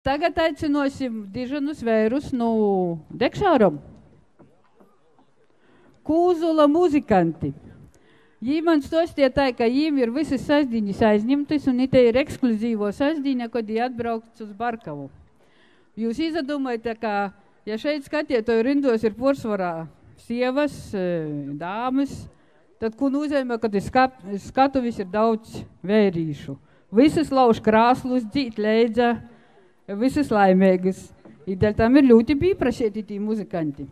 Tagad aicinosim diženus vērus no Dekšārom. Kūzula muzikanti. Jī man stostie tā, ka jīm ir visas sasdiņas aizņemtas, un ite ir ekskluzīvo sasdiņa, kad jī atbraukts uz Barkavu. Jūs izdomājat, ka, ja šeit skatietoju rindos ir porsvarā sievas, dāmas, tad, ko nozīmē, kad skatuvis ir daudz vērīšu. Visas lauž krāslus, dzīt leidza, visas laimēgas. Idēļ tam ir ļoti pieprasēti tī muzikanti.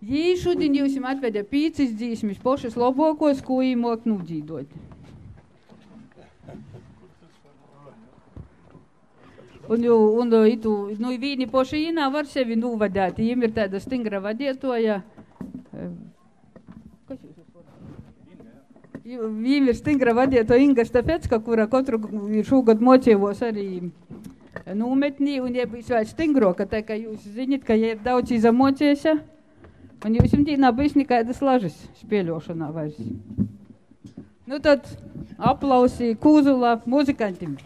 Jī šodien jūs atveda 5 dzīsmis, pošas labokos, ko jī mok nudzīdot. Un vīni poši jī nav var sevi nuvadāt. Jīm ir tāda stingra vadietoja. Jīm ir stingra vadietoja Inga Stafecka, kura katru šogad mocījos arī nometnī, un jē bija vēl stingroka, tā kā jūs zināt, ka jē ir daudz izamociesa. Un jūs jums nav bijis nekādas lažas spēļošanā vairs. Nu tad aplausi Kūzula muzikantiem.